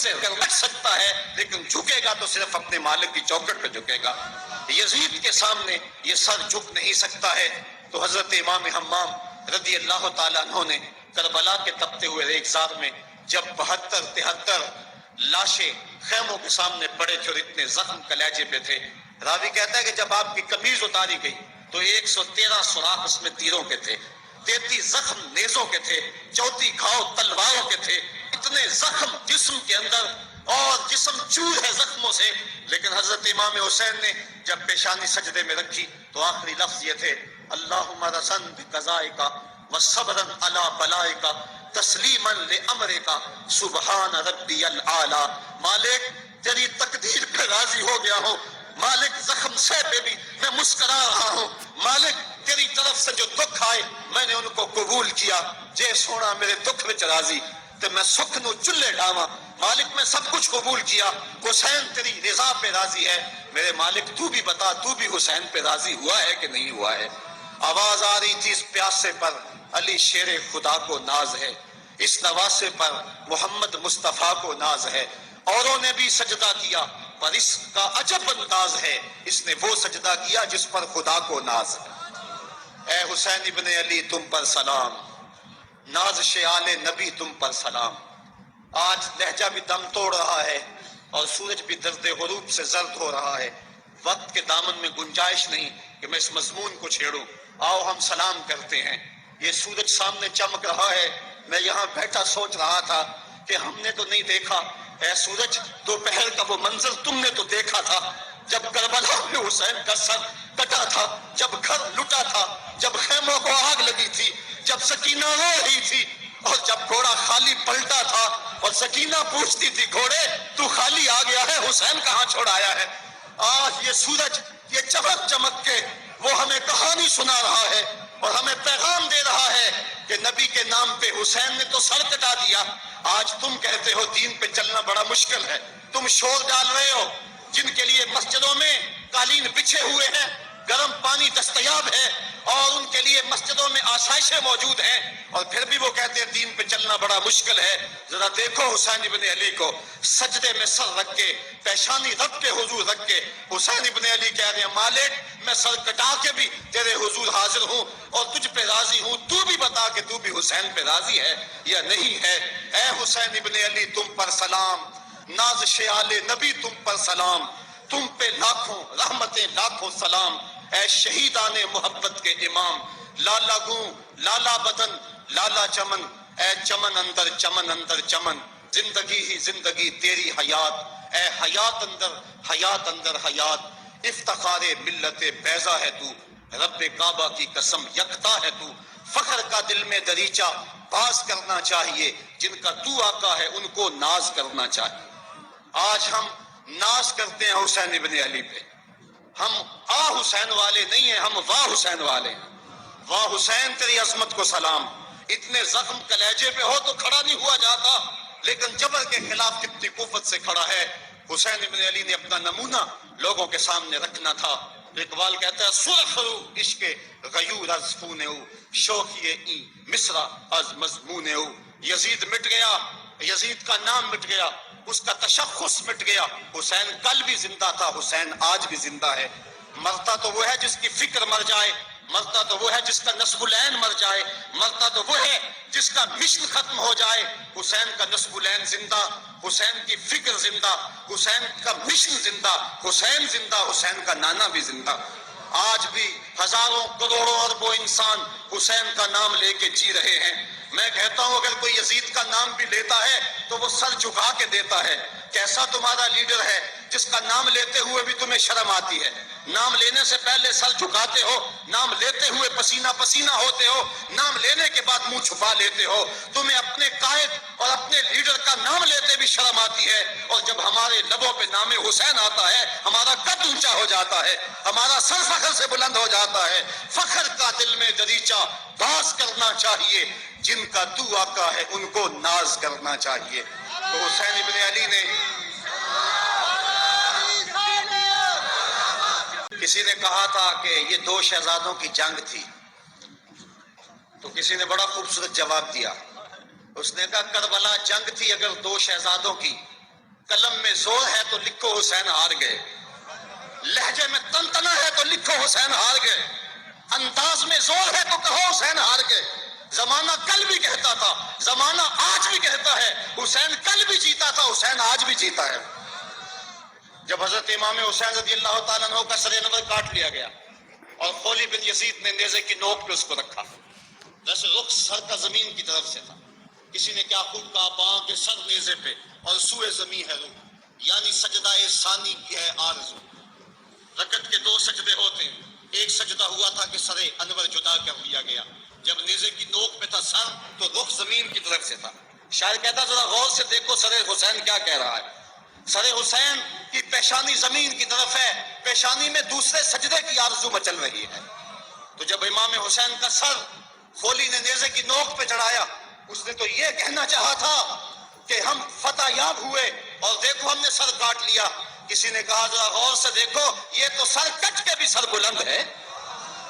سے رکھ سکتا ہے لیکن جھکے گا تو صرف اپنے مالک کی چوکٹ پہ جھکے گا. یزید کے سامنے یہ سر جھک نہیں سکتا ہے. تو حضرت امام حمام رضی اللہ تعالیٰ عنہ نے کربلا کے تپتے ہوئے ریگزار میں جب 72-73 لاشیں خیموں کے سامنے پڑے تھے اور اتنے زخم کلیجے پہ تھے، راوی کہتا ہے کہ جب آپ کی قمیض اتاری گئی تو 113 سوراخ اس میں تیروں کے تھے، 33 زخم نیزوں کے تھے، 34 گھاؤ تلواروں کے تھے. اتنے زخم جسم کے اندر اور جسم چور ہے زخموں سے. لیکن حضرت امام حسین نے جب پیشانی سجدے میں رکھی تو آخری لفظ یہ تھے، اللہم رسن بقضائک وصبرا علی بلائک تسلیما لامرک سبحان ربی الاعلی. مالک تیری تقدیر پہ راضی ہو گیا ہوں. مالک زخم سے پہ بھی میں مسکرا رہا ہوں. مالک تیری طرف سے جو دکھ آئے میں نے ان کو قبول کیا. جے سونا میرے دکھ وچ راضی تو میں سکھ نو چلے ڈاواں. مالک میں سب کچھ قبول کیا. حسین تیری رضا پہ راضی ہے. میرے مالک تو بھی بتا، تو بھی حسین پہ راضی ہوا ہے کہ نہیں ہوا ہے؟ آواز آ رہی تھی، اس پیاسے پر علی شیر خدا کو ناز ہے، اس نواسے پر محمد مصطفیٰ کو ناز ہے. اوروں نے بھی سجدہ کیا پر اس کا عجب انداز ہے، اس نے وہ سجدہ کیا جس پر خدا کو ناز ہے. اے حسین ابن علی تم پر سلام، نازش آل نبی تم پر سلام. آج لہجہ بھی دم توڑ رہا ہے اور سورج بھی درد غروب سے زرد ہو رہا ہے. وقت کے دامن میں گنجائش نہیں کہ میں اس مضمون کو چھیڑوں. آؤ ہم سلام کرتے ہیں. یہ سورج سامنے چمک رہا ہے. میں یہاں بیٹھا سوچ رہا تھا کہ ہم نے تو نہیں دیکھا، اے سورج دوپہر کا وہ منظر تم نے تو دیکھا تھا جب کربلا میں حسین کا سر کٹا تھا، جب گھر لٹا تھا، جب خیموں کو آگ لگی تھی، جب سکینہ رو رہی تھی اور جب گھوڑا خالی پلٹا تھا اور سکینہ پوچھتی تھی گھوڑے تو خالی آ گیا ہے، حسین کہاں چھوڑ آیا ہے. آج یہ سورج یہ چمک چمک کے وہ ہمیں کہانی سنا رہا ہے اور ہمیں پیغام دے رہا ہے کہ نبی کے نام پہ حسین نے تو سر کٹا دیا. آج تم کہتے ہو دین پہ چلنا بڑا مشکل ہے. تم شور ڈال رہے ہو جن کے لیے مسجدوں میں قالین بچھے ہوئے ہیں، گرم پانی دستیاب ہے اور ان کے لیے مسجدوں میں آسائشیں موجود ہیں، اور پھر بھی وہ کہتے ہیں دین پہ چلنا بڑا مشکل ہے. ذرا دیکھو حسین ابن علی کو سجدے میں سر رکھ کے، پیشانی رب کے حضور رکھ کے حسین ابن علی کہہ رہے ہیں مالک میں سر کٹا کے بھی تیرے حضور حاضر ہوں اور تجھ پہ راضی ہوں. تو بھی بتا کہ تو بھی حسین پہ راضی ہے یا نہیں ہے. اے حسین ابن علی تم پر سلام، نازش آل نبی تم پر سلام، تم پہ لاکھوں رحمتیں لاکھوں سلام. اے شہیدان محبت کے امام، لالا گوں لالا بدن لالا چمن، اے چمن اندر چمن، زندگی ہی زندگی تیری حیات، اے حیات اندر حیات. افتخار ملت بیضا ہے تو، رب کعبہ کی قسم یکتا ہے تو. فخر کا دل میں دریچہ باز کرنا چاہیے، جن کا تو آقا ہے ان کو ناز کرنا چاہیے. آج ہم ناز کرتے ہیں حسین ابن علی پہ. ہم حسین والے نہیں ہیں، ہم واہ حسین والے ہیں. واہ حسین تیری عظمت کو سلام. اتنے زخم کلیجے پہ ہو تو کھڑا نہیں ہوا جاتا، لیکن جبر کے خلاف کتنی قوت سے کھڑا ہے. حسین ابن علی نے اپنا نمونہ لوگوں کے سامنے رکھنا تھا. اقبال کہتا ہے سرخ رو عشق غیور از خون او، شوخی این مصرع از مضمون او. یزید مٹ گیا، یزید کا نام مٹ گیا، اس کا تشخص مٹ گیا. حسین کل بھی زندہ تھا، حسین آج بھی زندہ ہے. مرتا تو وہ ہے جس کی فکر مر جائے، مرتا تو وہ ہے جس کا نسب العین مر جائے، مرتا تو وہ ہے جس کا مشن ختم ہو جائے. حسین کا نسب العین زندہ، حسین کی فکر زندہ، حسین کا مشن زندہ، حسین زندہ، حسین کا نانا بھی زندہ. آج بھی ہزاروں کروڑوں اربوں انسان حسین کا نام لے کے جی رہے ہیں. میں کہتا ہوں اگر کوئی یزید کا نام بھی لیتا ہے تو وہ سر جھکا کے دیتا ہے. کیسا تمہارا لیڈر ہے جس کا نام لیتے ہوئے بھی تمہیں شرم آتی ہے؟ نام لینے سے پہلے سر جھکاتے ہو، نام لیتے ہوئے پسینہ پسینہ ہوتے ہو، نام لینے کے بعد منہ چھپا لیتے ہو. تمہیں اپنے قائد اور اپنے لیڈر کا نام لیتے بھی شرم آتی ہے، اور جب ہمارے لبوں پہ نام حسین آتا ہے ہمارا قد اونچا ہو جاتا ہے، ہمارا سر فخر سے بلند ہو جاتا ہے. فخر کا دل میں دریچہ باز کرنا چاہیے، جن کا تو آقا ہے ان کو ناز کرنا چاہیے. تو حسین ابن علی نے، کسی نے کہا تھا کہ یہ دو شہزادوں کی جنگ تھی، تو کسی نے بڑا خوبصورت جواب دیا. اس نے کہا کربلا جنگ تھی اگر دو شہزادوں کی قلم میں زور ہے تو لکھو حسین ہار گئے، لہجے میں تنتنا ہے تو لکھو حسین ہار گئے، انداز میں زور ہے تو کہو حسین ہار گئے۔ زمانہ کل بھی کہتا تھا، زمانہ آج بھی کہتا ہے، حسین کل بھی جیتا تھا، حسین آج بھی جیتا ہے۔ جب حضرت امام حسین رضی اللہ تعالیٰ عنہ کا سر انور کاٹ لیا گیا اور خولی بن یزید نے نیزے کی نوک پہ اس کو رکھا، ویسے رخ سر کا زمین کی طرف سے تھا، کسی نے کیا خوب کہا، باں کے سر نیزے پہ اور سوئے زمین ہے روح، یعنی سجدہ ثانی کی ہے آرزو۔ رکعت کے دو سجدے ہوتے ہیں، ایک سجدہ ہوا تھا کہ سر انور جدا کر لیا گیا، جب نیزے کی نوک پہ تھا سر تو رخ زمین کی طرف سے تھا۔ شاعر کہتا ذرا غور سے دیکھو سر حسین کیا کہہ رہا ہے، سر حسین کی پیشانی زمین کی طرف ہے، پیشانی میں دوسرے سجدے کی آرزو مچل رہی ہے۔ تو جب امام حسین کا سر خولی نے نیزے کی نوک پہ چڑھایا، اس نے تو یہ کہنا چاہا تھا کہ ہم فتح یاب ہوئے اور دیکھو ہم نے سر کاٹ لیا۔ کسی نے کہا ذرا غور سے دیکھو، یہ تو سر کٹ کے بھی سر بلند ہے،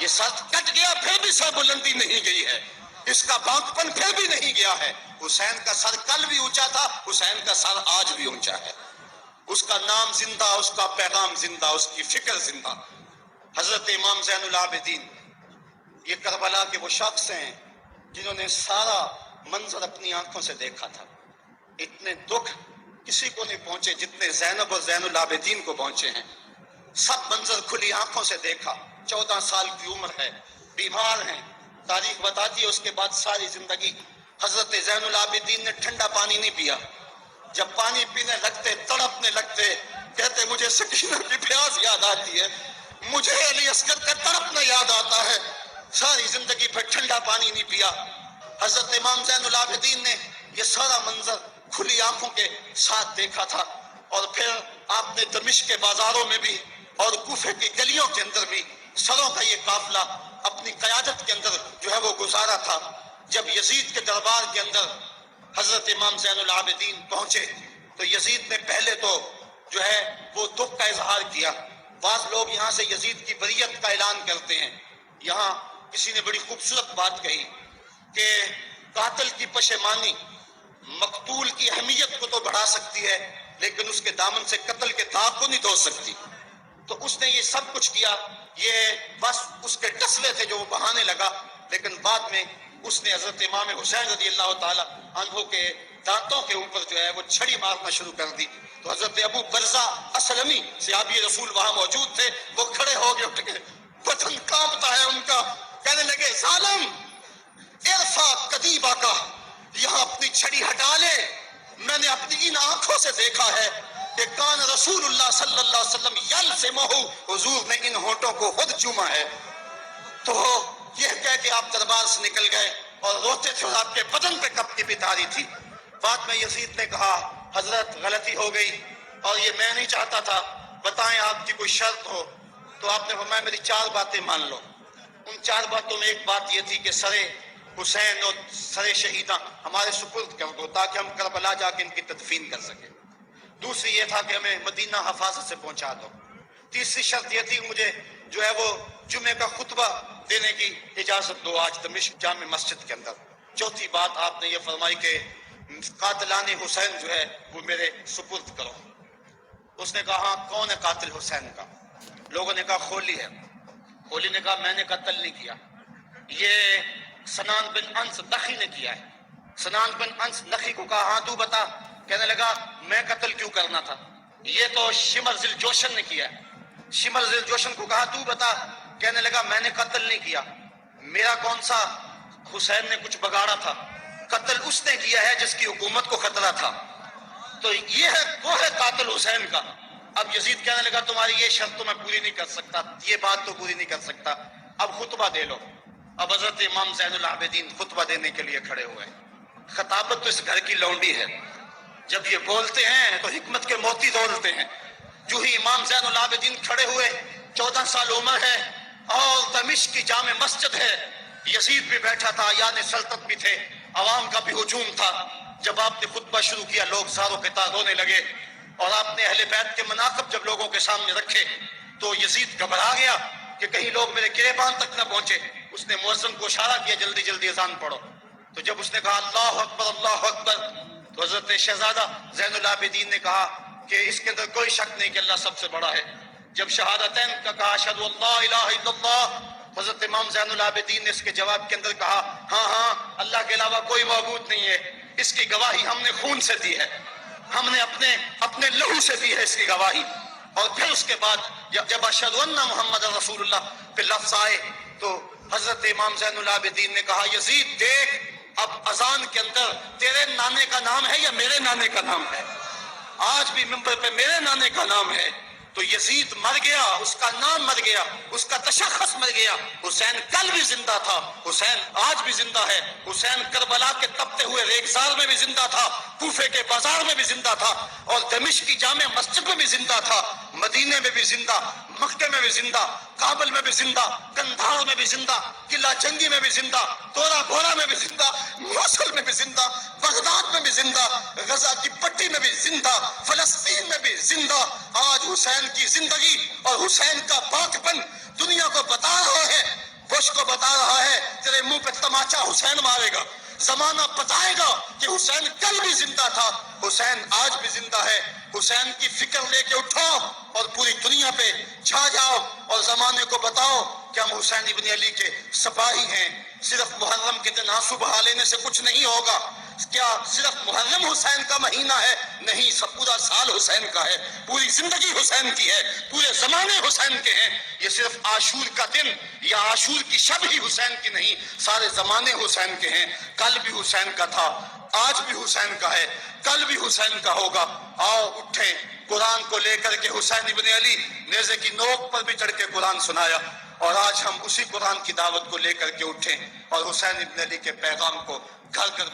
یہ سر کٹ گیا پھر بھی سر بلندی نہیں گئی ہے، اس کا بانکپن پھر بھی نہیں گیا ہے۔ حسین کا سر کل بھی اونچا تھا، حسین کا سر آج بھی اونچا ہے، اس کا نام زندہ، اس کا پیغام زندہ، اس کی فکر زندہ۔ حضرت امام زین العابدین یہ کربلا کے وہ شخص ہیں جنہوں نے سارا منظر اپنی آنکھوں سے دیکھا تھا۔ اتنے دکھ کسی کو نہیں پہنچے جتنے زینب اور زین العابدین کو پہنچے ہیں۔ سب منظر کھلی آنکھوں سے دیکھا، 14 سال کی عمر ہے، بیمار ہیں، تاریخ بتاتی ہے اس کے بعد ساری زندگی حضرت زین العابدین نے ٹھنڈا پانی نہیں پیا، جب پانی پینے لگتے تڑپنے لگتے، کہتے مجھے سکینہ کی پیاس یاد آتی ہے، مجھے علی اصغر کا تڑپنا یاد آتا ہے، ساری زندگی پھر ٹھنڈا پانی نہیں پیا۔ حضرت امام زین العابدین نے یہ سارا منظر کھلی آنکھوں کے ساتھ دیکھا تھا، اور پھر آپ نے دمشق کے بازاروں میں بھی اور کوفے کی گلیوں کے اندر بھی سروں کا یہ قافلہ اپنی قیادت کے اندر جو ہے وہ گزارا تھا۔ جب یزید کے دربار کے اندر حضرت امام زین العابدین پہنچے تو یزید نے پہلے تو جو ہے وہ دکھ کا اظہار کیا۔ بعض لوگ یہاں سے یزید کی بریت کا اعلان کرتے ہیں۔ یہاں کسی نے بڑی خوبصورت بات کہی کہ قاتل کی پشیمانی مقتول کی اہمیت کو تو بڑھا سکتی ہے لیکن اس کے دامن سے قتل کے داغ کو نہیں دھو سکتی۔ تو اس نے یہ سب کچھ کیا، یہ بس اس کے ٹسلے تھے جو وہ بہانے لگا، لیکن بعد میں اس نے حضرت امام حسین رضی اللہ تعالی عنہ کے دانتوں کے اوپر جو ہے وہ چھڑی مارنا شروع کر دی۔ تو حضرت ابو برزہ اسلمی صحابی رسول وہاں موجود تھے، وہ کھڑے ہو گئے، اٹھ گئے، بدن کانپتا ہے ان کا، کہنے لگے ظالم ارفع قدیبہ کا، یہاں اپنی چھڑی ہٹا لے، میں نے اپنی ان آنکھوں سے دیکھا ہے کہ کان رسول اللہ صلی اللہ علیہ وسلم یلزمہ، حضور نے ان ہونٹوں کو خود چوما ہے۔ تو یہ کہہ کے آپ دربار سے نکل گئے اور روتے تھے، اور آپ کے بدن پہ کپ کی بھی تاری تھی۔ بعد میں یزید نے کہا حضرت غلطی ہو گئی اور یہ میں نہیں چاہتا تھا، بتائیں آپ کی کوئی شرط ہو۔ تو آپ نے فرمایا میری 4 باتیں مان لو۔ ان 4 باتوں میں ایک بات یہ تھی کہ سر حسین اور سر شہیداں ہمارے سپرد کر دو تاکہ ہم کربلا جا کے ان کی تدفین کر سکیں۔ دوسری یہ تھا کہ ہمیں مدینہ حفاظت سے پہنچا دو۔ تیسری شرط یہ تھی مجھے جو ہے وہ جمعے کا خطبہ دینے کی اجازت دو آج دمشق جامع مسجد کے اندر۔ چوتھی بات آپ نے یہ فرمائی کہ قاتلان حسین جو ہے وہ میرے سپرد کرو۔ اس نے کہا ہاں کون ہے قاتل حسین کا؟ لوگوں نے کہا خولی ہے۔ خولی نے کہا میں نے قتل نہیں کیا، یہ سنان بن انس نخی نے کیا ہے۔ سنان بن انس نخی کو کہا ہاں تو بتا، کہنے لگا میں قتل کیوں کرنا تھا، یہ تو شمر ذل جوشن نے کیا ہے۔ شمر ذل جوشن کو کہا تو بتا، کہنے لگا میں نے قتل نہیں کیا، میرا کون سا حسین نے کچھ بگاڑا تھا، قتل اس نے کیا ہے جس کی حکومت کو خطرہ تھا۔ تو یہ ہے وہ ہے قاتل حسین کا۔ اب یزید کہنے لگا تمہاری یہ شرط تو میں پوری نہیں کر سکتا، یہ بات تو پوری نہیں کر سکتا، اب خطبہ دے لو۔ اب حضرت امام زین العابدین خطبہ دینے کے لیے کھڑے ہوئے۔ خطابت تو اس گھر کی لونڈی ہے، جب یہ بولتے ہیں تو حکمت کے موتی دولتے ہیں۔ جو ہی امام زین العابدین کھڑے ہوئے، 14 سال عمر ہے اور دمشق کی جامع مسجد ہے، یزید بھی بیٹھا تھا، یعنی سلطنت بھی تھے، عوام کا بھی ہجوم تھا۔ جب آپ نے خطبہ شروع کیا لوگ زاروں کے تار رونے لگے، اور آپ نے اہل بیت کے مناقب جب لوگوں کے سامنے رکھے تو یزید گھبرا گیا کہ کہیں لوگ میرے گریبان تک نہ پہنچے۔ اس نے مؤذن کو اشارہ کیا جلدی جلدی اذان پڑھو۔ تو جب اس نے کہا اللہ اکبر اللہ اکبر، تو حضرت شہزادہ زین العابدین نے کہا کہ اس کے اندر کوئی شک نہیں کہ اللہ سب سے بڑا ہے. جب شہادتین کا کہا اشہد ان لا الہ الا اللہ، حضرت امام زین العابدین نے اس کے جواب کے اندر کہا ہاں اللہ کے علاوہ کوئی معبود نہیں ہے، اس کی گواہی ہم نے خون سے دی ہے، ہم نے اپنے لہو سے دی ہے اس کی گواہی. اور پھر اس کے بعد جب اشہد ان محمد رسول اللہ پہ لفظ آئے تو حضرت امام زین العابدین نے کہا یزید دیکھ، اب اذان کے اندر تیرے نانے کا نام ہے یا میرے نانے کا نام ہے؟ آج بھی منبر پہ میرے نانے کا نام ہے. تو یزید مر گیا، اس کا نام مر گیا، اس کا تشخص مر گیا. حسین کل بھی زندہ تھا، حسین آج بھی زندہ ہے. حسین کربلا کے تپتے ہوئے ریگزار میں بھی زندہ تھا، کوفے کے بازار میں بھی زندہ تھا، اور دمشق کی جامع مسجد میں بھی زندہ تھا، مدینے میں بھی زندہ، مکے میں بھی زندہ، کابل میں بھی زندہ، کندھار میں بھی زندہ، قلعہ جنگی میں بھی زندہ، تورا بورا میں بھی زندہ، موصل میں بھی زندہ، بغداد میں بھی زندہ، غزہ کی پٹی میں بھی زندہ، فلسطین میں بھی زندہ. آج حسین کی زندگی اور حسین کا پاکپن دنیا کو بتا رہا ہے، بش کو بتا رہا ہے تیرے منہ پہ تماچا حسین مارے گا. زمانہ بتائے گا کہ حسین کل بھی زندہ تھا، حسین آج بھی زندہ ہے. حسین کی فکر لے کے اٹھو اور پوری دنیا پہ چھا جاؤ اور زمانے کو بتاؤ کہ ہم حسین ابن علی کے سپاہی ہیں. صرف محرم کے دن آنسو بہا لینے سے کچھ نہیں ہوگا. کیا صرف محرم حسین کا مہینہ ہے؟ نہیں، سب پورا سال حسین کا ہے، پوری زندگی حسین کی ہے، پورے زمانے حسین کے ہیں. یہ صرف عاشور کا دن یا عاشور کی شب ہی حسین کی نہیں، سارے زمانے حسین کے ہیں. کل بھی حسین کا تھا، آج بھی حسین کا ہے، کل بھی حسین کا ہوگا. آؤ اٹھیں، قرآن کو لے کر کے حسین ابن علی نیزے کی نوک پر بھی چڑھ کے قرآن سنایا، اور آج ہم اسی قرآن کی دعوت کو لے کر کے اٹھیں اور حسین ابن علی کے پیغام کو گھر گھر